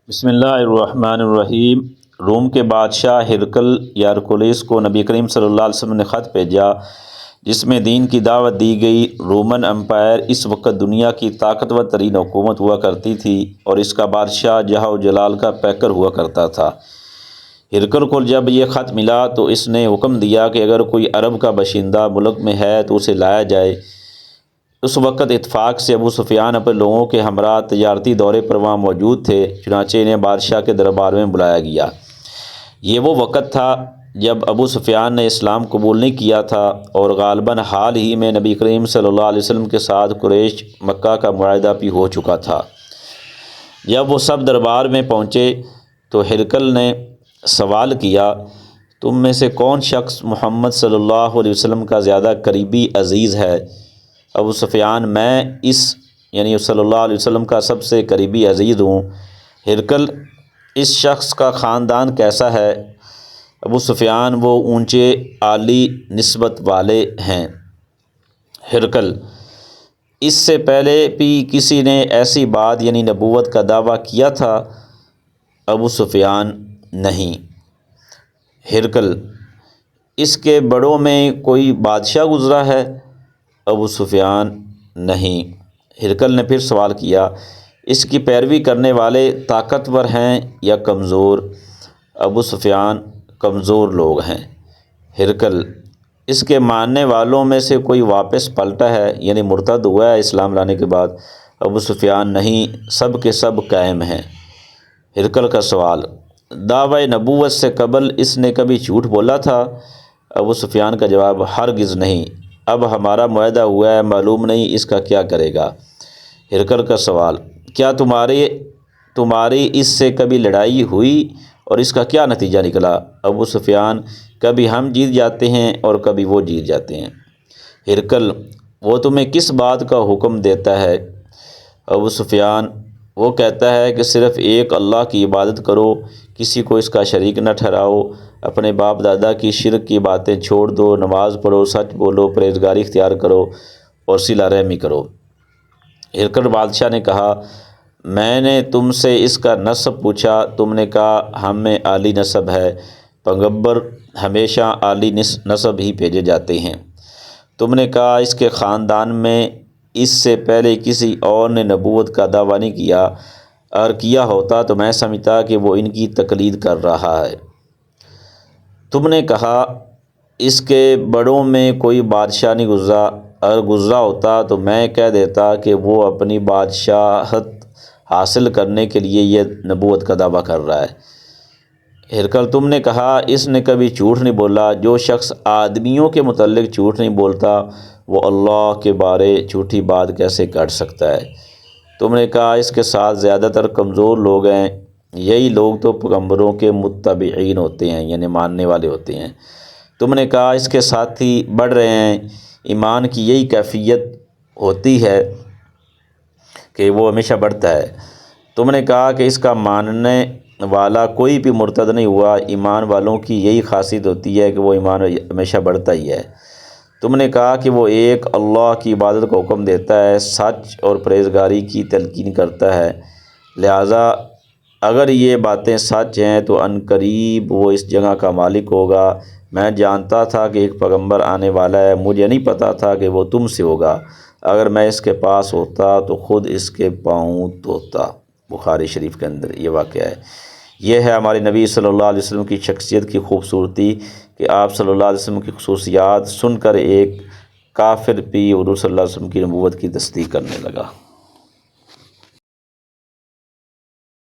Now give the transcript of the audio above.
بسم اللہ الرحمن الرحیم۔ روم کے بادشاہ ہرقل یا ہرکلیس کو نبی کریم صلی اللہ علیہ وسلم نے خط بھیجا جس میں دین کی دعوت دی گئی۔ رومن امپائر اس وقت دنیا کی طاقتور ترین حکومت ہوا کرتی تھی اور اس کا بادشاہ جاہ و جلال کا پیکر ہوا کرتا تھا۔ ہرقل کو جب یہ خط ملا تو اس نے حکم دیا کہ اگر کوئی عرب کا باشندہ ملک میں ہے تو اسے لایا جائے۔ اس وقت اتفاق سے ابو سفیان اپنے لوگوں کے ہمراہ تجارتی دورے پر وہاں موجود تھے، چنانچہ انہیں بادشاہ کے دربار میں بلایا گیا۔ یہ وہ وقت تھا جب ابو سفیان نے اسلام قبول نہیں کیا تھا اور غالباً حال ہی میں نبی کریم صلی اللہ علیہ وسلم کے ساتھ قریش مکہ کا معاہدہ بھی ہو چکا تھا۔ جب وہ سب دربار میں پہنچے تو ہرقل نے سوال کیا، تم میں سے کون شخص محمد صلی اللہ علیہ وسلم کا زیادہ قریبی عزیز ہے؟ ابو سفیان، میں یعنی صلی اللہ علیہ وسلم کا سب سے قریبی عزیز ہوں۔ ہرقل، اس شخص کا خاندان کیسا ہے؟ ابو سفیان، وہ اونچے عالی نسبت والے ہیں۔ ہرقل، اس سے پہلے بھی کسی نے ایسی بات یعنی نبوت کا دعویٰ کیا تھا؟ ابو سفیان، نہیں۔ ہرقل، اس کے بڑوں میں کوئی بادشاہ گزرا ہے؟ ابو سفیان، نہیں۔ ہرقل نے پھر سوال کیا، اس کی پیروی کرنے والے طاقتور ہیں یا کمزور؟ ابو سفیان، کمزور لوگ ہیں۔ ہرقل، اس کے ماننے والوں میں سے کوئی واپس پلٹا ہے یعنی مرتد ہوا ہے اسلام لانے کے بعد؟ ابو سفیان، نہیں، سب کے سب قائم ہیں۔ ہرقل کا سوال، دعوی نبوت سے قبل اس نے کبھی جھوٹ بولا تھا؟ ابو سفیان کا جواب، ہرگز نہیں۔ اب ہمارا معاہدہ ہوا ہے، معلوم نہیں اس کا کیا کرے گا۔ ہرقل کا سوال، کیا تمہاری اس سے کبھی لڑائی ہوئی اور اس کا کیا نتیجہ نکلا؟ ابو سفیان، کبھی ہم جیت جاتے ہیں اور کبھی وہ جیت جاتے ہیں۔ ہرقل، وہ تمہیں کس بات کا حکم دیتا ہے؟ ابو سفیان، وہ کہتا ہے کہ صرف ایک اللہ کی عبادت کرو، کسی کو اس کا شریک نہ ٹھہراؤ، اپنے باپ دادا کی شرک کی باتیں چھوڑ دو، نماز پڑھو، سچ بولو، پرہیزگاری اختیار کرو اور صلہ رحمی کرو۔ ہرقل بادشاہ نے کہا، میں نے تم سے اس کا نسب پوچھا، تم نے کہا ہم میں عالی نسب ہے۔ پیغمبر ہمیشہ عالی نسب ہی بھیجے جاتے ہیں۔ تم نے کہا اس کے خاندان میں اس سے پہلے کسی اور نے نبوت کا دعویٰ نہیں کیا، اگر کیا ہوتا تو میں سمجھتا کہ وہ ان کی تقلید کر رہا ہے۔ تم نے کہا اس کے بڑوں میں کوئی بادشاہ نہیں گزرا، اگر گزرا ہوتا تو میں کہہ دیتا کہ وہ اپنی بادشاہت حاصل کرنے کے لیے یہ نبوت کا دعویٰ کر رہا ہے۔ ہرقل، تم نے کہا اس نے کبھی جھوٹ نہیں بولا۔ جو شخص آدمیوں کے متعلق جھوٹ نہیں بولتا وہ اللہ کے بارے جھوٹی بات کیسے کر سکتا ہے؟ تم نے کہا اس کے ساتھ زیادہ تر کمزور لوگ ہیں، یہی لوگ تو پیغمبروں کے متبعین ہوتے ہیں یعنی ماننے والے ہوتے ہیں۔ تم نے کہا اس کے ساتھی بڑھ رہے ہیں، ایمان کی یہی کیفیت ہوتی ہے کہ وہ ہمیشہ بڑھتا ہے۔ تم نے کہا کہ اس کا ماننے والا کوئی بھی مرتد نہیں ہوا، ایمان والوں کی یہی خاصیت ہوتی ہے کہ وہ ایمان ہمیشہ بڑھتا ہی ہے۔ تم نے کہا کہ وہ ایک اللہ کی عبادت کو حکم دیتا ہے، سچ اور پرہیزگاری کی تلقین کرتا ہے، لہٰذا اگر یہ باتیں سچ ہیں تو عنقریب وہ اس جگہ کا مالک ہوگا۔ میں جانتا تھا کہ ایک پیغمبر آنے والا ہے، مجھے نہیں پتا تھا کہ وہ تم سے ہوگا۔ اگر میں اس کے پاس ہوتا تو خود اس کے پاؤں دھوتا۔ بخاری شریف کے اندر یہ واقعہ ہے۔ یہ ہے ہمارے نبی صلی اللہ علیہ وسلم کی شخصیت کی خوبصورتی کہ آپ صلی اللہ علیہ وسلم کی خصوصیات سن کر ایک کافر بھی حضور صلی اللہ علیہ وسلم کی نبوت کی تصدیق کرنے لگا۔